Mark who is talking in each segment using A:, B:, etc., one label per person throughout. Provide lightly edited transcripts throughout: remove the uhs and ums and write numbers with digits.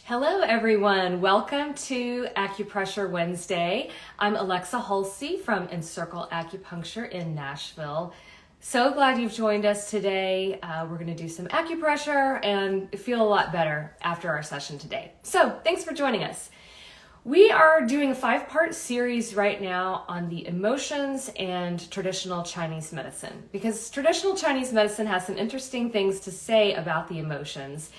A: Hello everyone, welcome to Acupressure Wednesday. I'm Alexa Halsey from Encircle Acupuncture in Nashville. So glad you've joined us today. We're going to do some acupressure and feel a lot better after our session today. So thanks for joining us. We are doing a 5-part series right now on the emotions and traditional Chinese medicine, because traditional Chinese medicine has some interesting things to say about the emotions.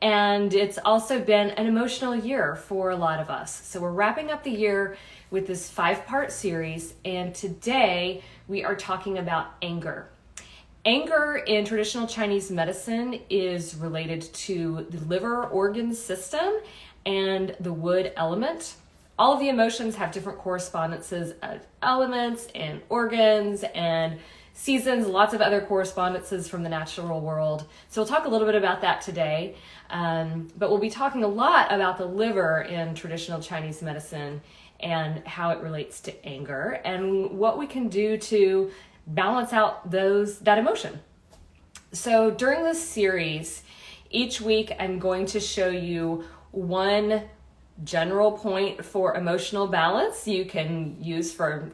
A: And it's also been an emotional year for a lot of us. So we're wrapping up the year with this 5-part series, and today we are talking about anger. Anger in traditional Chinese medicine is related to the liver organ system and the wood element. All of the emotions have different correspondences of elements and organs and seasons, lots of other correspondences from the natural world. So we'll talk a little bit about that today. But we'll be talking a lot about the liver in traditional Chinese medicine and how it relates to anger and what we can do to balance out that emotion. So during this series, each week I'm going to show you one general point for emotional balance you can use for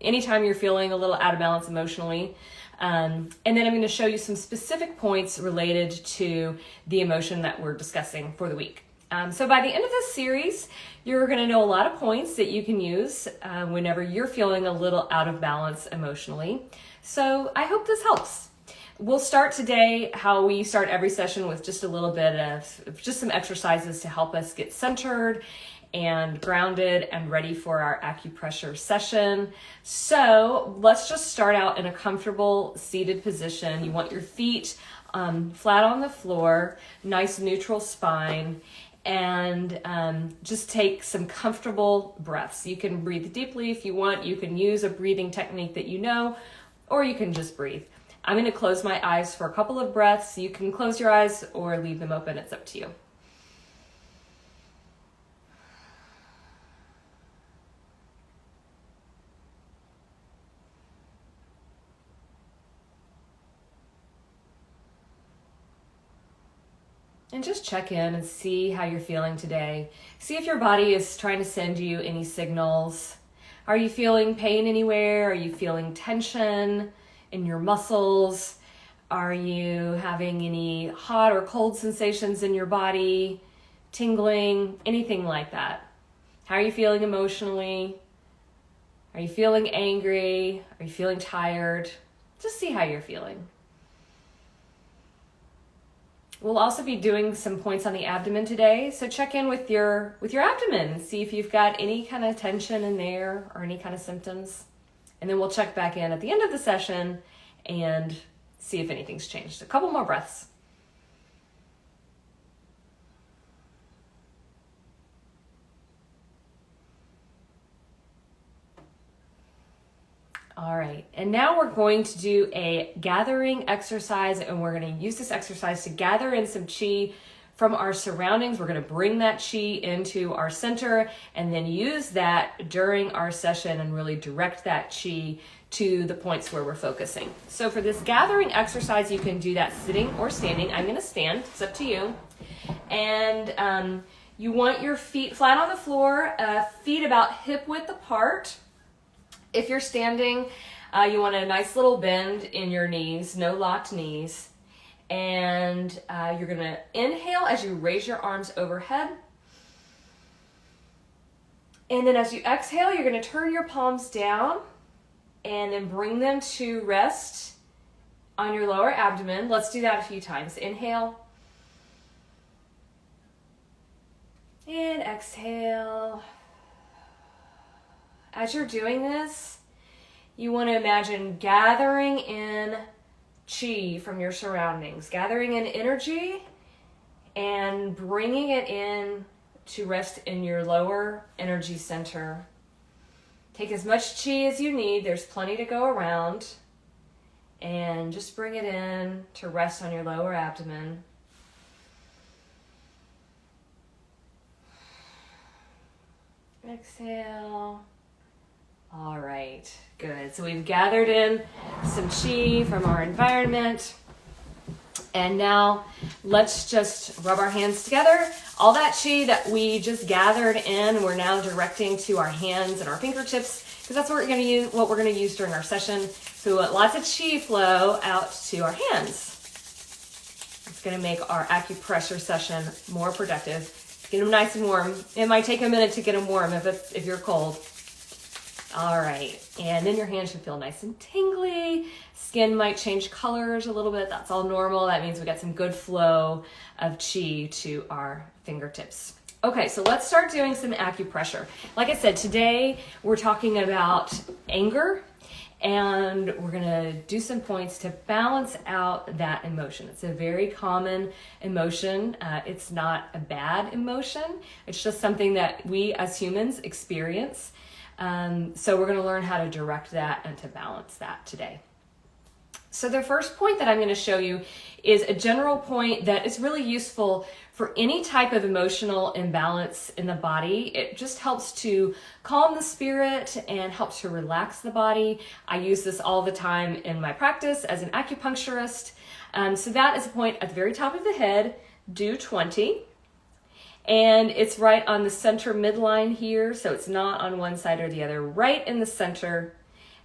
A: anytime you're feeling a little out of balance emotionally. And then I'm going to show you some specific points related to the emotion that we're discussing for the week. So by the end of this series, you're going to know a lot of points that you can use whenever you're feeling a little out of balance emotionally. So I hope this helps. We'll start today how we start every session with just a little bit of just some exercises to help us get centered and grounded and ready for our acupressure session. So let's just start out in a comfortable seated position. You want your feet flat on the floor, nice neutral spine, and just take some comfortable breaths. You can breathe deeply if you want. You can use a breathing technique that you know, or you can just breathe. I'm going to close my eyes for a couple of breaths. You can close your eyes or leave them open. It's up to you. And just check in and see how you're feeling today. See if your body is trying to send you any signals. Are you feeling pain anywhere? Are you feeling tension in your muscles? Are you having any hot or cold sensations in your body? Tingling? Anything like that? How are you feeling emotionally? Are you feeling angry? Are you feeling tired? Just see how you're feeling. We'll also be doing some points on the abdomen today, so check in with your abdomen, see if you've got any kind of tension in there or any kind of symptoms. And then we'll check back in at the end of the session and see if anything's changed. A couple more breaths. All right, and now we're going to do a gathering exercise, and we're going to use this exercise to gather in some chi from our surroundings. We're going to bring that chi into our center and then use that during our session and really direct that chi to the points where we're focusing. So for this gathering exercise, you can do that sitting or standing. I'm going to stand. It's up to you. And you want your feet flat on the floor, feet about hip width apart. If you're standing, you want a nice little bend in your knees, no locked knees. And you're going to inhale as you raise your arms overhead. And then as you exhale, you're going to turn your palms down and then bring them to rest on your lower abdomen. Let's do that a few times. Inhale. And exhale. As you're doing this, you want to imagine gathering in chi from your surroundings, gathering in energy and bringing it in to rest in your lower energy center. Take as much chi as you need. There's plenty to go around. And just bring it in to rest on your lower abdomen. Exhale. All right, good. So we've gathered in some chi from our environment. And now let's just rub our hands together. All that chi that we just gathered in, we're now directing to our hands and our fingertips, because that's what we're going to use during our session. So we want lots of chi flow out to our hands. It's going to make our acupressure session more productive. Get them nice and warm. It might take a minute to get them warm if you're cold. All right, and then your hands should feel nice and tingly. Skin might change colors a little bit. That's all normal. That means we got some good flow of chi to our fingertips. Okay, so let's start doing some acupressure. Like I said, today we're talking about anger, and we're gonna do some points to balance out that emotion. It's a very common emotion. It's not a bad emotion. It's just something that we as humans experience. So we're gonna learn how to direct that and to balance that today. So the first point that I'm going to show you is a general point that is really useful for any type of emotional imbalance in the body. It just helps to calm the spirit and helps to relax the body. I use this all the time in my practice as an acupuncturist. So that is a point at the very top of the head, do 20. And it's right on the center midline here, so it's not on one side or the other, right in the center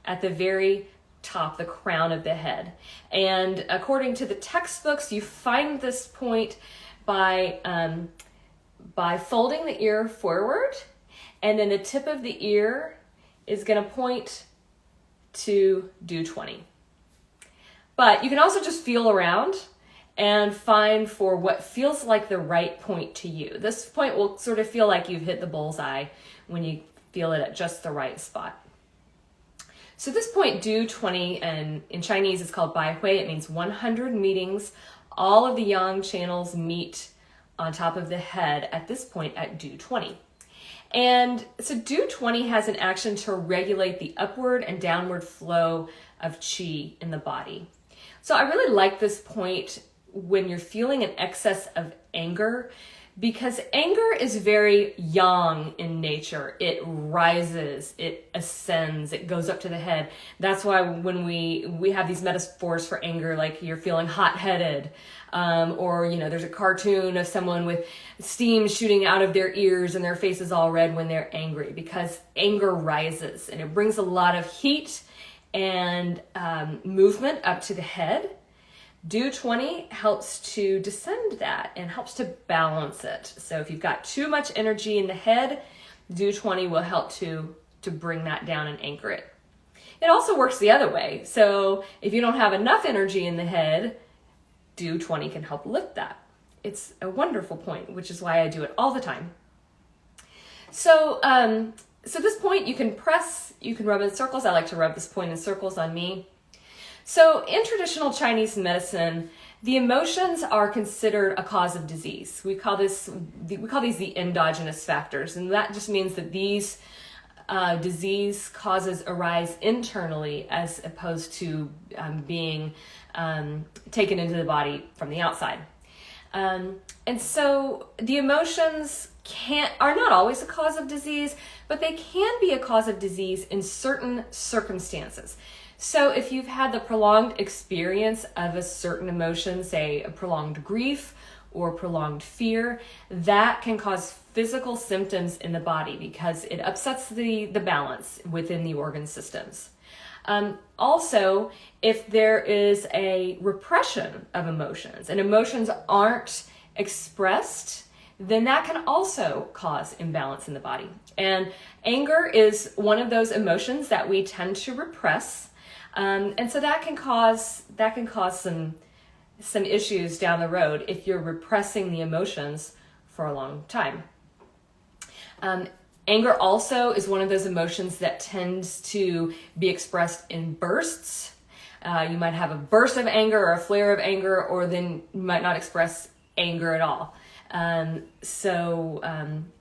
A: at the very top, the crown of the head. And according to the textbooks, you find this point by folding the ear forward, and then the tip of the ear is going to point to do 20. But you can also just feel around and find for what feels like the right point to you. This point will sort of feel like you've hit the bullseye when you feel it at just the right spot. So this point, do 20, and in Chinese it's called Bai Hui. It means 100 meetings. All of the yang channels meet on top of the head at this point at do 20. And so do 20 has an action to regulate the upward and downward flow of qi in the body. So I really like this point when you're feeling an excess of anger, because anger is very yang in nature. It rises, it ascends, it goes up to the head. That's why when we have these metaphors for anger, like you're feeling hot-headed, or there's a cartoon of someone with steam shooting out of their ears and their face is all red when they're angry, because anger rises and it brings a lot of heat and movement up to the head. Do 20 helps to descend that and helps to balance it. So if you've got too much energy in the head, do 20 will help to bring that down and anchor it. It also works the other way. So if you don't have enough energy in the head, do 20 can help lift that. It's a wonderful point, which is why I do it all the time. So this point you can press, you can rub in circles. I like to rub this point in circles on me. So in traditional Chinese medicine, the emotions are considered a cause of disease. We call these the endogenous factors, and that just means that these disease causes arise internally as opposed to being taken into the body from the outside. And so the emotions are not always a cause of disease, but they can be a cause of disease in certain circumstances. So if you've had the prolonged experience of a certain emotion, say a prolonged grief or prolonged fear, that can cause physical symptoms in the body because it upsets the balance within the organ systems. Also, if there is a repression of emotions and emotions aren't expressed, then that can also cause imbalance in the body. And anger is one of those emotions that we tend to repress. And so that can cause some issues down the road if you're repressing the emotions for a long time. Anger also is one of those emotions that tends to be expressed in bursts. You might have a burst of anger or a flare of anger, or then you might not express anger at all.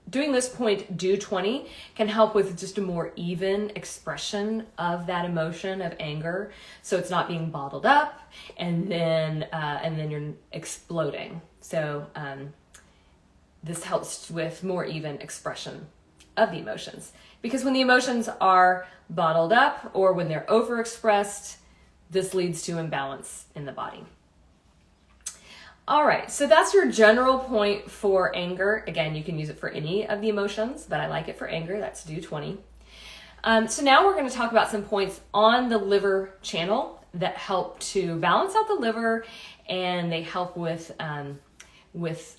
A: Doing this point, do 20, can help with just a more even expression of that emotion of anger. So it's not being bottled up and then you're exploding. So this helps with more even expression of the emotions. Because when the emotions are bottled up or when they're overexpressed, this leads to imbalance in the body. All right, so that's your general point for anger. Again, you can use it for any of the emotions, but I like it for anger. That's do 20. So now we're going to talk about some points on the liver channel that help to balance out the liver, and they help with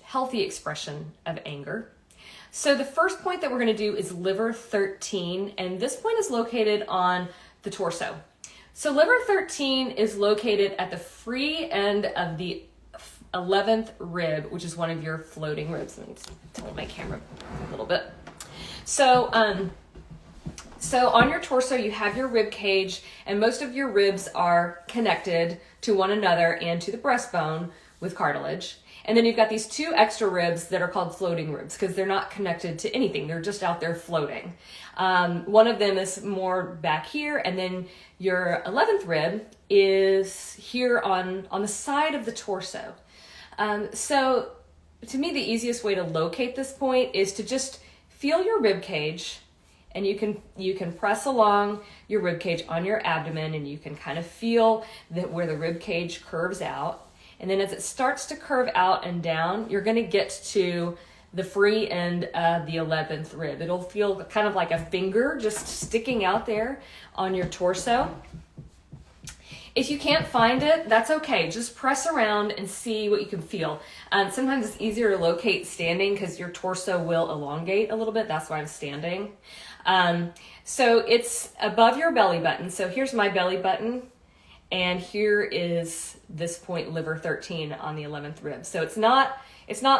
A: healthy expression of anger. So the first point that we're going to do is liver 13, and this point is located on the torso. So liver 13 is located at the free end of the 11th rib, which is one of your floating ribs. Let me just tilt my camera a little bit. So on your torso, you have your rib cage, and most of your ribs are connected to one another and to the breastbone with cartilage. And then you've got these two extra ribs that are called floating ribs because they're not connected to anything. They're just out there floating. One of them is more back here, and then your 11th rib is here on the side of the torso. So to me, the easiest way to locate this point is to just feel your rib cage, and you can press along your rib cage on your abdomen, and you can kind of feel that where the rib cage curves out. And then as it starts to curve out and down, you're going to get to the free end of the 11th rib. It'll feel kind of like a finger just sticking out there on your torso. If you can't find it, that's okay. Just press around and see what you can feel. Sometimes it's easier to locate standing because your torso will elongate a little bit. That's why I'm standing. So it's above your belly button. So here's my belly button, and here is this point, liver 13 on the 11th rib. So it's not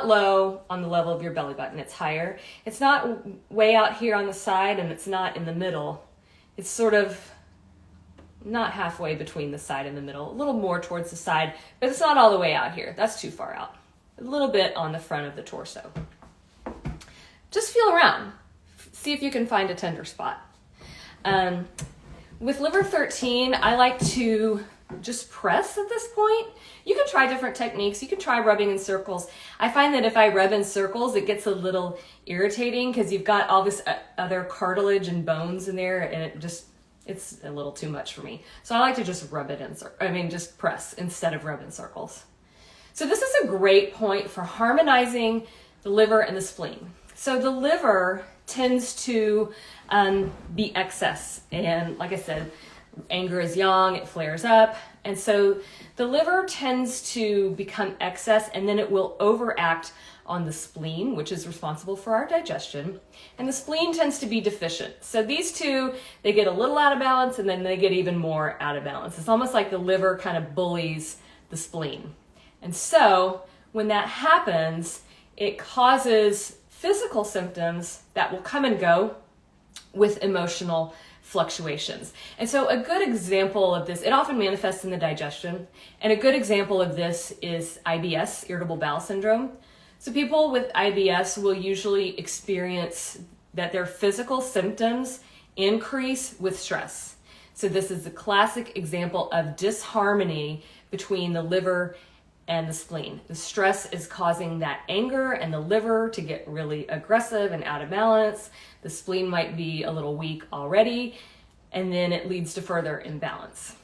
A: low on the level of your belly button. It's higher. It's not way out here on the side, and it's not in the middle. It's sort of not halfway between the side and the middle, a little more towards the side, but it's not all the way out here. That's too far out. A little bit on the front of the torso. Just feel around. See if you can find a tender spot. With liver 13, I like to just press at this point. You can try different techniques. You can try rubbing in circles. I find that if I rub in circles, it gets a little irritating because you've got all this other cartilage and bones in there, and it's a little too much for me. So I like to just just press instead of rub in circles. So this is a great point for harmonizing the liver and the spleen. So the liver tends to be excess. And like I said, anger is young, it flares up. And so the liver tends to become excess, and then it will overact on the spleen, which is responsible for our digestion. And the spleen tends to be deficient. So these two, they get a little out of balance, and then they get even more out of balance. It's almost like the liver kind of bullies the spleen. And so when that happens, it causes physical symptoms that will come and go with emotional fluctuations. And so a good example of this, it often manifests in the digestion, and a good example of this is IBS, Irritable Bowel Syndrome. So people with IBS will usually experience that their physical symptoms increase with stress. So this is a classic example of disharmony between the liver and the spleen. The stress is causing that anger and the liver to get really aggressive and out of balance. The spleen might be a little weak already, and then it leads to further imbalance.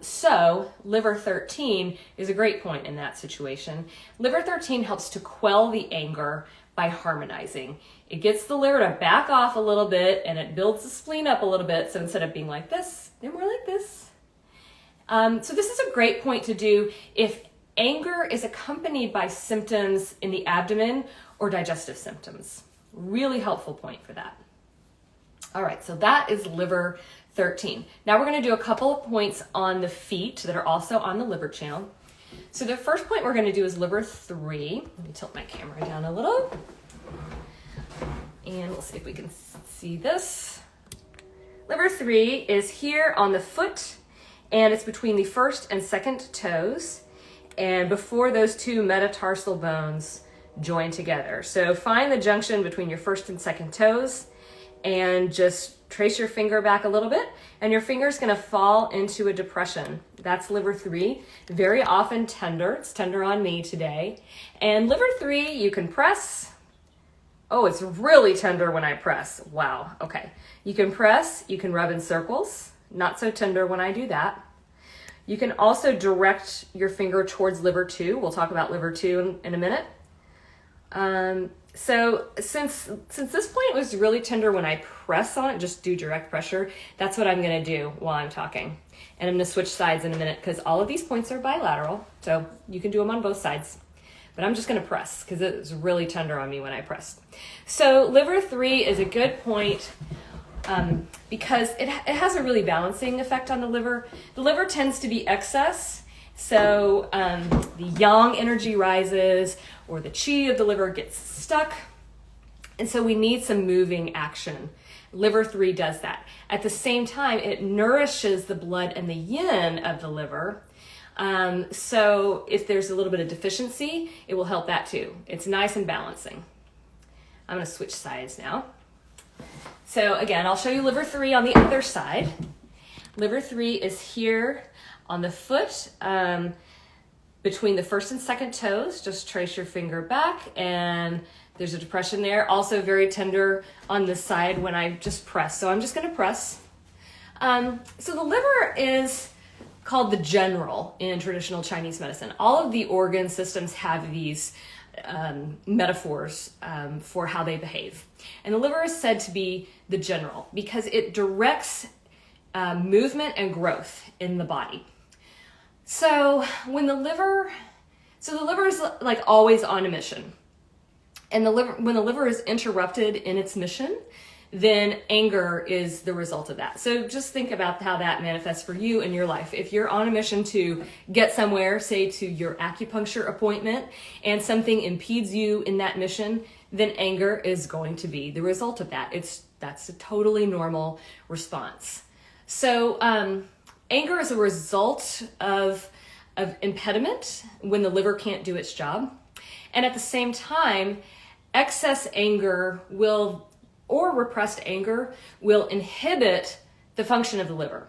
A: So liver 13 is a great point in that situation. Liver 13 helps to quell the anger by harmonizing. It gets the liver to back off a little bit, and it builds the spleen up a little bit. So instead of being like this, they're more like this. So this is a great point to do if anger is accompanied by symptoms in the abdomen or digestive symptoms. Really helpful point for that. All right, so that is liver 13. Now we're going to do a couple of points on the feet that are also on the liver channel. So the first point we're going to do is liver 3. Let me tilt my camera down a little. And we'll see if we can see this. Liver 3 is here on the foot, and it's between the first and second toes, and before those two metatarsal bones join together. So find the junction between your first and second toes, and just trace your finger back a little bit, and your finger's gonna fall into a depression. That's liver 3, very often tender. It's tender on me today. And liver 3, you can press. Oh, it's really tender when I press. Wow, okay. You can press, you can rub in circles. Not so tender when I do that. You can also direct your finger towards liver 2. We'll talk about liver 2 in a minute. So since this point was really tender when I press on it, just do direct pressure, that's what I'm going to do while I'm talking. And I'm going to switch sides in a minute because all of these points are bilateral, so you can do them on both sides. But I'm just going to press because it was really tender on me when I pressed. So liver 3 is a good point because it has a really balancing effect on the liver. The liver tends to be excess, so the yang energy rises or the qi of the liver gets stuck, and so we need some moving action. Liver 3 does that. At the same time, it nourishes the blood and the yin of the liver. So if there's a little bit of deficiency, it will help that too. It's nice and balancing. I'm going to switch sides now. So again, I'll show you liver 3 on the other side. Liver 3 is here on the foot, between the first and second toes. Just trace your finger back and there's a depression there. Also very tender on this side when I just press. So I'm just going to press. So the liver is called the general in traditional Chinese medicine. All of the organ systems have these metaphors for how they behave. And the liver is said to be the general because it directs movement and growth in the body. So when the liver is like always on a mission. And when the liver is interrupted in its mission, then anger is the result of that. So just think about how that manifests for you in your life. If you're on a mission to get somewhere, say to your acupuncture appointment, and something impedes you in that mission, then anger is going to be the result of that. That's a totally normal response. So anger is a result of impediment when the liver can't do its job. And at the same time, excess anger or repressed anger will inhibit the function of the liver.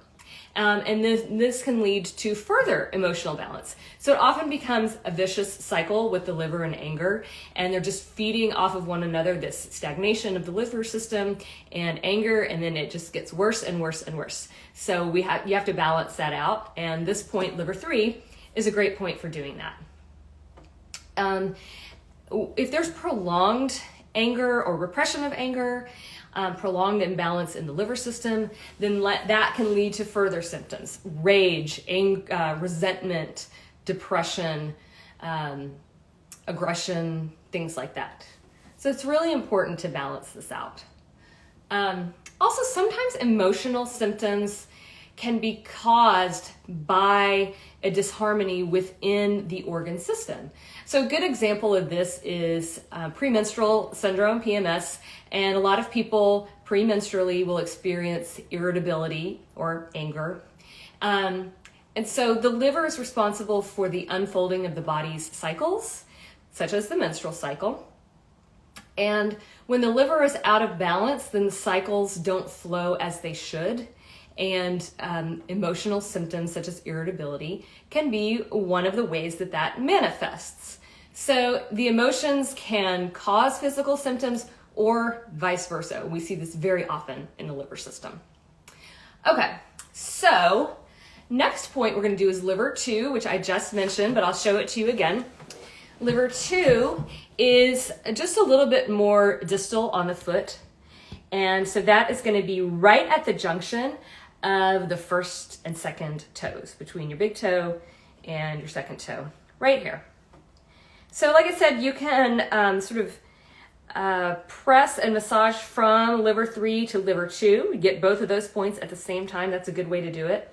A: And this can lead to further emotional balance. So it often becomes a vicious cycle with the liver and anger, and they're just feeding off of one another, this stagnation of the liver system and anger, and then it just gets worse and worse and worse. So you have to balance that out, and this point, liver 3, is a great point for doing that. If there's prolonged anger or repression of anger, prolonged imbalance in the liver system, then that can lead to further symptoms: rage, resentment, depression, aggression, things like that. So it's really important to balance this out. Also, sometimes emotional symptoms can be caused by a disharmony within the organ system. So a good example of this is premenstrual syndrome, PMS, and a lot of people premenstrually will experience irritability or anger. And so the liver is responsible for the unfolding of the body's cycles, such as the menstrual cycle. And when the liver is out of balance, then the cycles don't flow as they should. And emotional symptoms such as irritability can be one of the ways that manifests. So the emotions can cause physical symptoms or vice versa. We see this very often in the liver system. Okay, so next point we're going to do is liver 2, which I just mentioned, but I'll show it to you again. Liver 2 is just a little bit more distal on the foot. And so that is going to be right at the junction of the first and second toes, between your big toe and your second toe, right here. So like I said, you can press and massage from liver 3 to liver 2. You get both of those points at the same time. That's a good way to do it.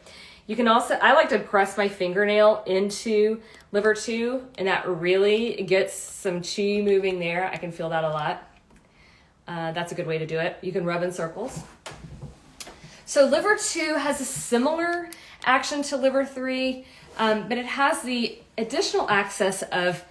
A: You can also, I like to press my fingernail into liver 2, and that really gets some chi moving there. I can feel that a lot. That's a good way to do it. You can rub in circles. So liver 2 has a similar action to liver 3, but it has the additional access of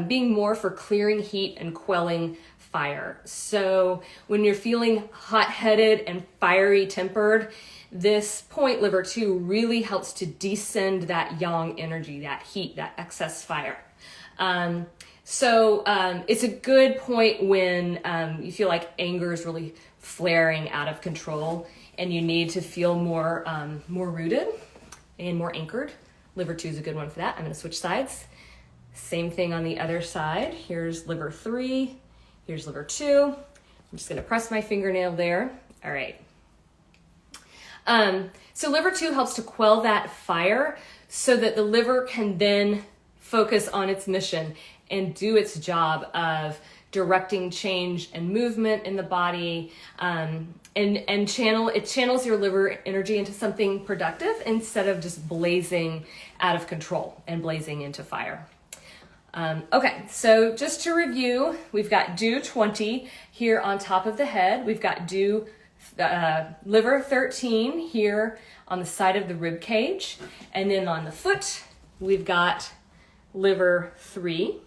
A: being more for clearing heat and quelling fire. So when you're feeling hot-headed and fiery tempered, this point, liver 2, really helps to descend that yang energy, that heat, that excess fire. So it's a good point when you feel like anger is really flaring out of control and you need to feel more rooted and more anchored. Liver 2 is a good one for that. I'm going to switch sides. Same thing on the other side. Here's liver 3. Here's liver 2. I'm just going to press my fingernail there. All right. So liver 2 helps to quell that fire so that the liver can then focus on its mission and do its job of directing change and movement in the body, and channels your liver energy into something productive instead of just blazing out of control and blazing into fire. Okay, so just to review, we've got do 20 here on top of the head. We've got do liver 13 here on the side of the rib cage, and then on the foot we've got liver 3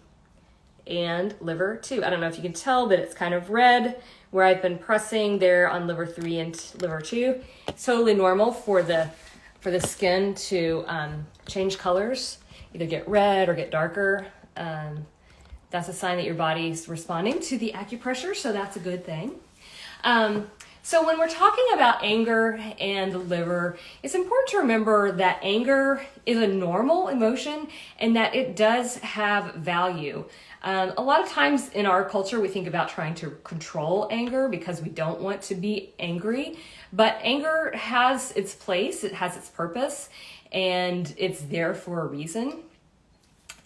A: and liver 2. I don't know if you can tell, but it's kind of red where I've been pressing there on liver 3 and liver 2. It's totally normal for the skin to change colors, either get red or get darker. That's a sign that your body's responding to the acupressure, so that's a good thing. So when we're talking about anger and the liver, it's important to remember that anger is a normal emotion and that it does have value. A lot of times in our culture, we think about trying to control anger because we don't want to be angry, but anger has its place, it has its purpose, and it's there for a reason.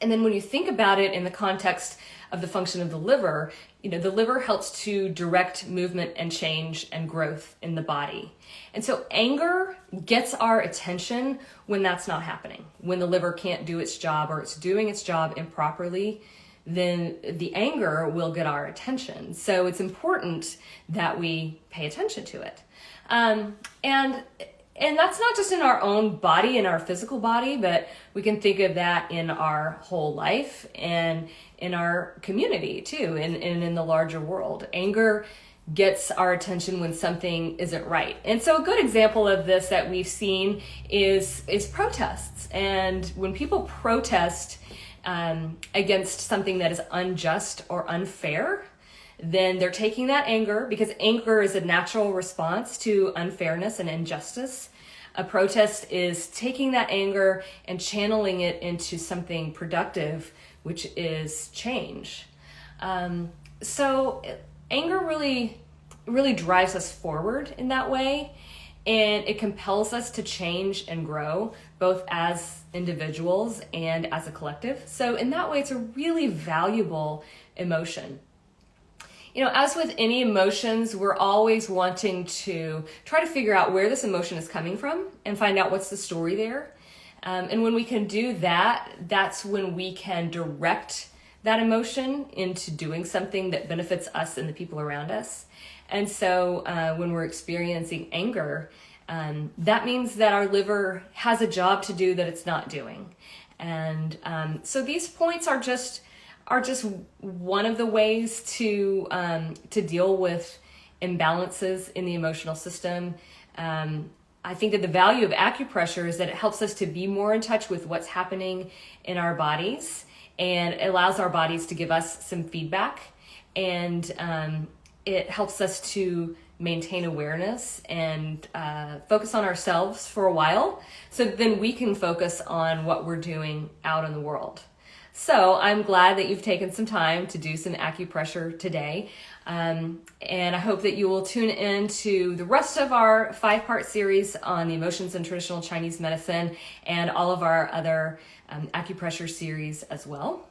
A: And then when you think about it in the context of the function of the liver, the liver helps to direct movement and change and growth in the body. And so anger gets our attention when that's not happening. When the liver can't do its job or it's doing its job improperly, then the anger will get our attention. So it's important that we pay attention to it. And that's not just in our own body, in our physical body, but we can think of that in our whole life and in our community too, and in the larger world. Anger gets our attention when something isn't right. And so a good example of this that we've seen is protests. And when people protest against something that is unjust or unfair, then they're taking that anger, because anger is a natural response to unfairness and injustice. A protest is taking that anger and channeling it into something productive, which is change. So anger really drives us forward in that way, and it compels us to change and grow, both as individuals and as a collective. So in that way, it's a really valuable emotion. As with any emotions, we're always wanting to try to figure out where this emotion is coming from and find out what's the story there. And when we can do that, that's when we can direct that emotion into doing something that benefits us and the people around us. And so when we're experiencing anger, that means that our liver has a job to do that it's not doing. And so these points are just one of the ways to deal with imbalances in the emotional system. I think that the value of acupressure is that it helps us to be more in touch with what's happening in our bodies, and it allows our bodies to give us some feedback, and it helps us to maintain awareness and focus on ourselves for a while, so that then we can focus on what we're doing out in the world. So I'm glad that you've taken some time to do some acupressure today. And I hope that you will tune in to the rest of our 5-part series on the emotions in traditional Chinese medicine and all of our other acupressure series as well.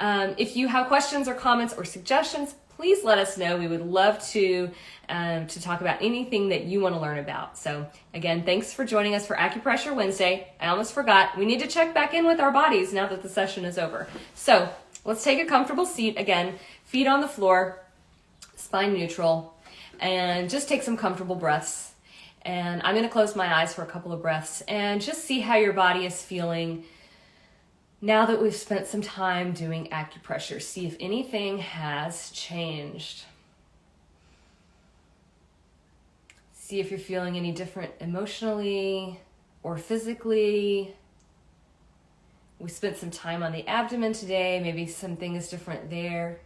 A: If you have questions or comments or suggestions, please let us know. We would love to talk about anything that you want to learn about. So again, thanks for joining us for Acupressure Wednesday. I almost forgot. We need to check back in with our bodies now that the session is over. So let's take a comfortable seat. Again, feet on the floor, spine neutral, and just take some comfortable breaths. And I'm going to close my eyes for a couple of breaths and just see how your body is feeling now that we've spent some time doing acupressure. See if anything has changed. See if you're feeling any different emotionally or physically. We spent some time on the abdomen today. Maybe something is different there.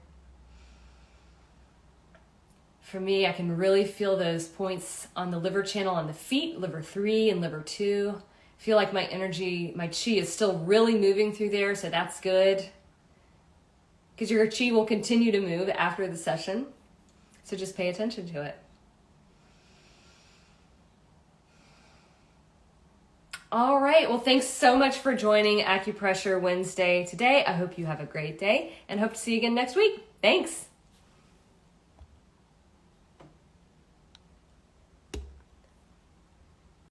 A: For me, I can really feel those points on the liver channel on the feet, liver 3 and liver 2. feel like my energy, my chi is still really moving through there, so that's good. Because your chi will continue to move after the session, so just pay attention to it. All right, well, thanks so much for joining Acupressure Wednesday today. I hope you have a great day and hope to see you again next week. Thanks.